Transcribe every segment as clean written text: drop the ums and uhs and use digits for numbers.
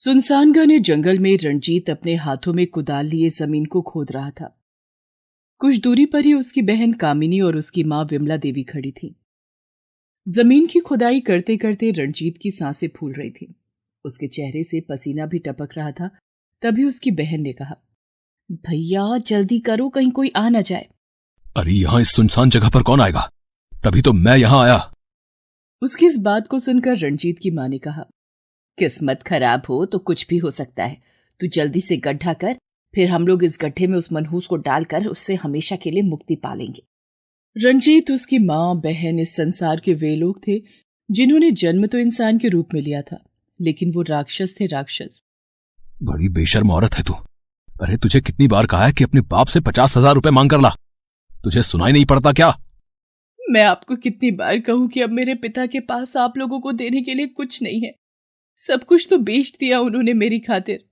सुनसान घने जंगल में रणजीत अपने हाथों में कुदाल लिए जमीन को खोद रहा था। कुछ दूरी पर ही उसकी बहन कामिनी और उसकी मां विमला देवी खड़ी थी। जमीन की खुदाई करते करते रणजीत की सांसें फूल रही थी। उसके चेहरे से पसीना भी टपक रहा था। तभी उसकी बहन ने कहा, भैया जल्दी करो, कहीं कोई आ न जाए। अरे यहाँ इस सुनसान जगह पर कौन आएगा? तभी तो मैं यहाँ आया। उसकी इस बात को सुनकर रणजीत की मां ने कहा, किस्मत खराब हो तो कुछ भी हो सकता है। तू जल्दी से गड्ढा कर, फिर हम लोग इस गड्ढे में उस मनहूस को डालकर उससे हमेशा के लिए मुक्ति पालेंगे। रणजीत, उसकी मां, बहन, इस संसार के वे लोग थे जिन्होंने जन्म तो इंसान के रूप में लिया था, लेकिन वो राक्षस थे, राक्षस। बड़ी बेशर्म औरत है तू। अरे तुझे कितनी बार कहा है कि अपने बाप से 50,000 रुपए मांग कर ला। तुझे सुनाई नहीं पड़ता क्या? मैं आपको कितनी बार कहूं कि अब मेरे पिता के पास आप लोगों को देने के लिए कुछ नहीं है। सब कुछ तो बेच दिया उन्होंने मेरी खातिर,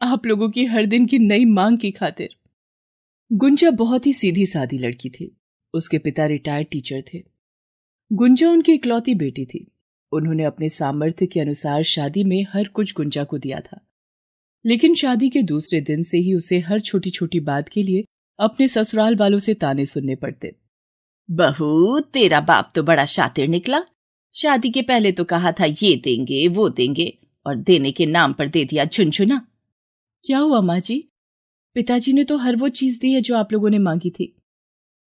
आप लोगों की हर दिन की नई मांग की खातिर। गुंजा बहुत ही सीधी सादी लड़की थी। उसके पिता रिटायर्ड टीचर थे। गुंजा उनकी इकलौती बेटी थी। उन्होंने अपने सामर्थ्य के अनुसार शादी में हर कुछ गुंजा को दिया था, लेकिन शादी के दूसरे दिन से ही उसे हर छोटी छोटी बात के लिए अपने ससुराल वालों से ताने सुनने पड़ते। बहू, तेरा बाप तो बड़ा शातिर निकला। शादी के पहले तो कहा था ये देंगे वो देंगे, और देने के नाम पर दे दिया झुनझुना। क्या हुआ माँ जी? पिताजी ने तो हर वो चीज दी है जो आप लोगों ने मांगी थी।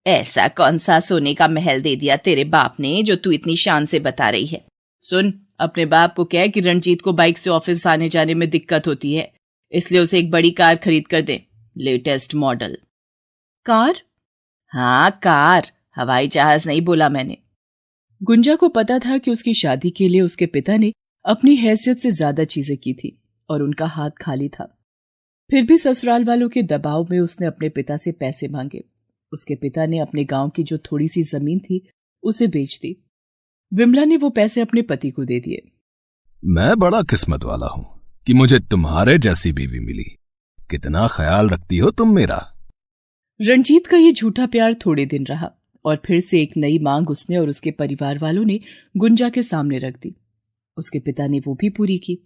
ऐसा कौन सा सोने का महल दे दिया तेरे बाप ने जो तू इतनी शान से बता रही है? सुन, अपने बाप को कह कि रणजीत को बाइक से ऑफिस आने जाने में दिक्कत होती है, इसलिए उसे एक बड़ी कार खरीद कर दे, लेटेस्ट मॉडल। कार? हाँ कार, हवाई जहाज नहीं बोला मैंने। गुंजा को पता था कि उसकी शादी के लिए उसके पिता ने अपनी हैसियत से ज्यादा चीजें की थी और उनका हाथ खाली था। फिर भी ससुराल वालों के दबाव में उसने अपने पिता से पैसे मांगे। उसके पिता ने अपने गांव की जो थोड़ी सी जमीन थी उसे बेच दी। विमला ने वो पैसे अपने पति को दे दिए। मैं बड़ा किस्मत वाला हूं कि मुझे तुम्हारे जैसी बीवी मिली। कितना ख्याल रखती हो तुम मेरा। रणजीत का ये झूठा प्यार थोड़े दिन रहा और फिर से एक नई मांग उसने और उसके परिवार वालों ने गुंजा के सामने रख दी। उसके पिता ने वो भी पूरी की।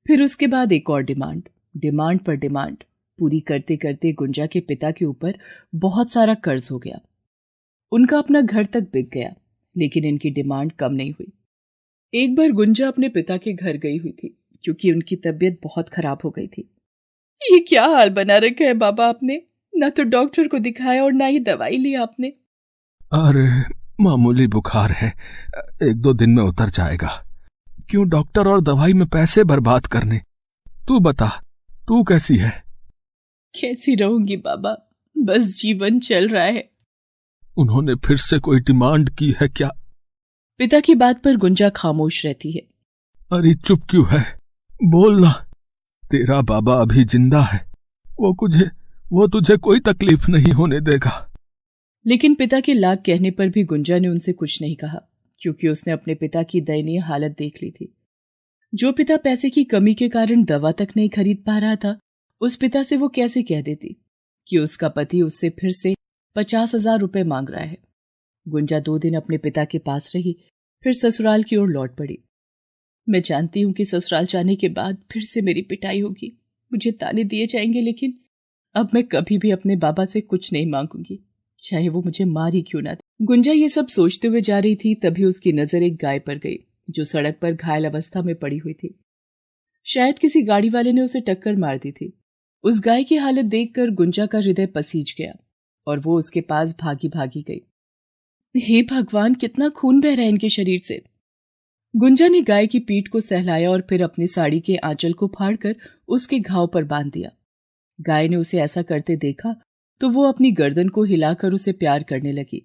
फिर उसके बाद एक और डिमांड, डिमांड पर डिमांड पूरी करते करते गुंजा के पिता के ऊपर बहुत सारा कर्ज हो गया। उनका अपना घर तक बिक गया, लेकिन इनकी डिमांड कम नहीं हुई। एक बार गुंजा अपने पिता के घर गई हुई थी क्योंकि उनकी तबीयत बहुत खराब हो गई थी। ये क्या हाल बना रखा है बाबा आपने? ना तो डॉक्टर को दिखाया और ना ही दवाई ली आपने। अरे मामूली बुखार है, 1-2 दिन में उतर जाएगा। क्यों डॉक्टर और दवाई में पैसे बर्बाद करने? तू बता, तू कैसी है? कैसी रहूंगी बाबा, बस जीवन चल रहा है। उन्होंने फिर से कोई डिमांड की है क्या? पिता की बात पर गुंजा खामोश रहती है। अरे चुप क्यों है? बोलना। तेरा बाबा अभी जिंदा है, वो तुझे कोई तकलीफ नहीं होने देगा। लेकिन पिता के लाख कहने पर भी गुंजा ने उनसे कुछ नहीं कहा, क्योंकि उसने अपने पिता की दयनीय हालत देख ली थी। जो पिता पैसे की कमी के कारण दवा तक नहीं खरीद पा रहा था, उस पिता से वो कैसे कह देती कि उसका पति उससे फिर से 50,000 रुपए मांग रहा है। गुंजा 2 दिन अपने पिता के पास रही, फिर ससुराल की ओर लौट पड़ी। मैं जानती हूं कि ससुराल जाने के बाद फिर से मेरी पिटाई होगी, मुझे ताने दिए जाएंगे, लेकिन अब मैं कभी भी अपने बाबा से कुछ नहीं मांगूंगी, चाहे वो मुझे मार ही क्यों ना दे। गुंजा ये सब सोचते हुए जा रही थी, तभी उसकी नजर एक गाय पर गई जो सड़क पर घायल अवस्था में पड़ी हुई थी। शायद किसी गाड़ी वाले ने उसे टक्कर मार दी थी। उस गाय की हालत देखकर गुंजा का हृदय पसीज गया और वो उसके पास भागी भागी गई। हे भगवान, कितना खून बह रहा है इनके शरीर से। गुंजा ने गाय की पीठ को सहलाया और फिर अपनी साड़ी के आंचल को फाड़कर उसके घाव पर बांध दिया। गाय ने उसे ऐसा करते देखा तो वो अपनी गर्दन को हिलाकर उसे प्यार करने लगी।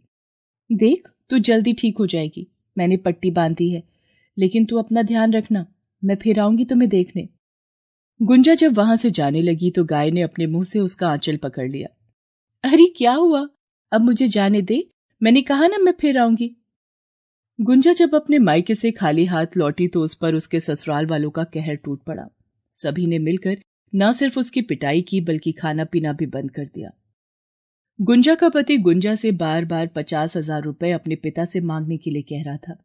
देख, तू जल्दी ठीक हो जाएगी, मैंने पट्टी बांधी है, लेकिन तू अपना ध्यान रखना, मैं फिर आऊंगी तुम्हें देखने। गुंजा जब वहां से जाने लगी तो गाय ने अपने मुंह से उसका आंचल पकड़ लिया। अरे क्या हुआ? अब मुझे जाने दे, मैंने कहा ना मैं फिर आऊंगी। गुंजा जब अपने मायके से खाली हाथ लौटी तो उस पर उसके ससुराल वालों का कहर टूट पड़ा। सभी ने मिलकर न सिर्फ उसकी पिटाई की बल्कि खाना पीना भी बंद कर दिया। गुंजा का पति गुंजा से बार बार 50,000 रुपए अपने पिता से मांगने के लिए कह रहा था,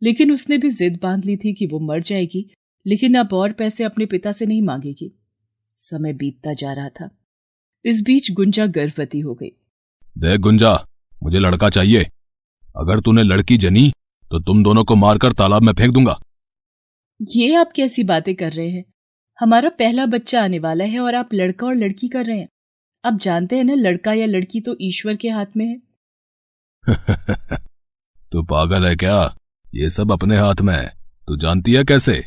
लेकिन उसने भी जिद बांध ली थी कि वो मर जाएगी लेकिन अब और पैसे अपने पिता से नहीं मांगेगी। समय बीतता जा रहा था। इस बीच गुंजा गर्भवती हो गई। देख गुंजा, मुझे लड़का चाहिए। अगर तूने लड़की जनी तो तुम दोनों को मारकर तालाब में फेंक दूंगा। ये आप कैसी बातें कर रहे हैं? हमारा पहला बच्चा आने वाला है और आप लड़का और लड़की कर रहे हैं। आप जानते हैं ना, लड़का या लड़की तो ईश्वर के हाथ में है। तू पागल है क्या? ये सब अपने हाथ में है। तू जानती है कैसे?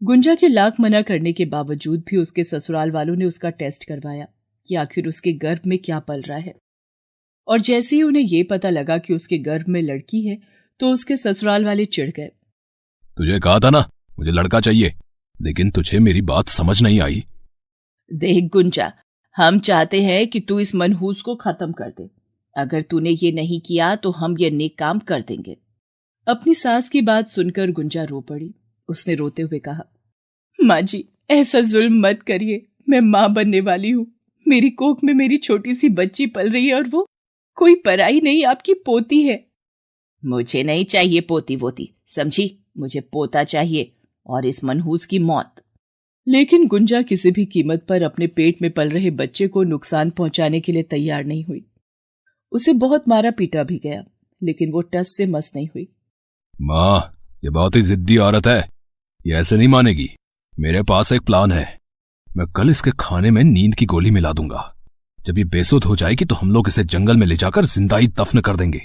गुंजा के लाख मना करने के बावजूद भी उसके ससुराल वालों ने उसका टेस्ट करवाया कि आखिर उसके गर्भ में क्या पल रहा है। और जैसे ही उन्हें यह पता लगा कि उसके गर्भ में लड़की है तो उसके ससुराल वाले चिढ़ गए। तुझे कहा था ना मुझे लड़का चाहिए, लेकिन तुझे मेरी बात समझ नहीं आई। देख गुंजा, हम चाहते हैं कि तू इस मनहूस को खत्म कर दे। अगर तूने ये नहीं किया तो हम ये नेक काम कर देंगे। अपनी सास की बात सुनकर गुंजा रो पड़ी। उसने रोते हुए कहा, माँ जी, ऐसा जुल्म मत करिए। मैं माँ बनने वाली हूँ। मेरी कोख में मेरी छोटी सी बच्ची पल रही है और वो कोई पराई नहीं, आपकी पोती है। मुझे नहीं चाहिए पोती वोती, समझी? मुझे पोता चाहिए और इस मनहूस की मौत। लेकिन गुंजा किसी भी कीमत पर अपने पेट में पल रहे बच्चे को नुकसान पहुंचाने के लिए तैयार नहीं हुई। उसे बहुत मारा पीटा भी गया, लेकिन वो टस से मस नहीं हुई। माँ, ये बहुत ही जिद्दी औरत है। ये ऐसे नहीं मानेगी। मेरे पास एक प्लान है। मैं कल इसके खाने में नींद की गोली मिला दूंगा। जब ये बेसुध हो जाएगी तो हम लोग इसे जंगल में ले जाकर जिंदा ही दफन कर देंगे।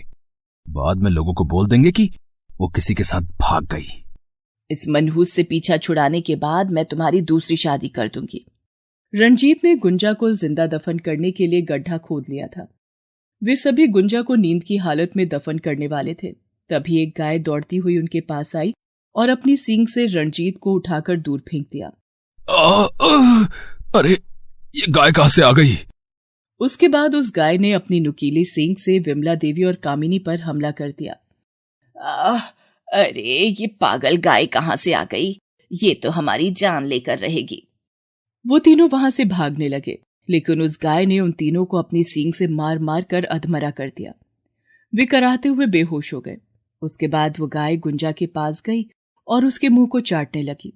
बाद में लोगों को बोल देंगे कि वो किसी के साथ भाग गई। इस मनहूस से पीछा छुड़ाने के बाद मैं तुम्हारी दूसरी शादी कर दूंगी। रणजीत ने गुंजा को जिंदा दफन करने के लिए गड्ढा खोद लिया था। वे सभी गुंजा को नींद की हालत में दफन करने वाले थे। तभी एक गाय दौड़ती हुई उनके पास आई और अपनी सींग से रणजीत को उठाकर दूर फेंक दिया। अरे, ये गाय कहां से आ गई? उसके बाद उस गाय ने अपनी नुकीली सींग से विमला देवी और कामिनी पर हमला कर दिया। अरे, ये पागल गाय कहां से आ गई? ये तो हमारी जान लेकर रहेगी। वो तीनों वहां से भागने लगे, लेकिन उस गाय ने उन तीनों को अपनी सींग से मार मार कर अधमरा कर दिया। वे कराहते हुए बेहोश हो गए। उसके बाद वो गाय गुंजा के पास गई और उसके मुंह को चाटने लगी।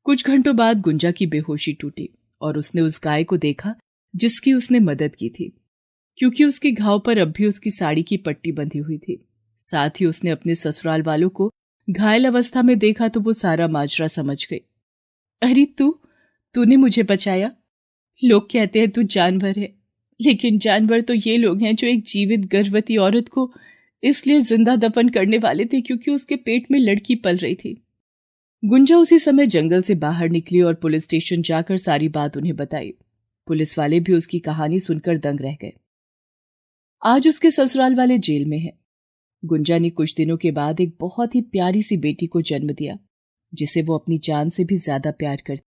कुछ घंटों बाद गुंजा की बेहोशी टूटी और उसने उस गाय को देखा जिसकी उसने मदद की थी, क्योंकि उसके घाव पर अब भी उसकी साड़ी की पट्टी बंधी हुई थी। साथ ही उसने अपने ससुराल वालों को घायल अवस्था में देखा तो वो सारा माजरा समझ गई। अरे तूने मुझे बचाया। लोग कहते हैं तू जानवर है, लेकिन जानवर तो ये लोग हैं जो एक जीवित गर्भवती औरत को इसलिए जिंदा दफन करने वाले थे क्योंकि उसके पेट में लड़की पल रही थी। गुंजा उसी समय जंगल से बाहर निकली और पुलिस स्टेशन जाकर सारी बात उन्हें बताई। पुलिस वाले भी उसकी कहानी सुनकर दंग रह गए। आज उसके ससुराल वाले जेल में हैं। गुंजा ने कुछ दिनों के बाद एक बहुत ही प्यारी सी बेटी को जन्म दिया, जिसे वो अपनी जान से भी ज्यादा प्यार करती।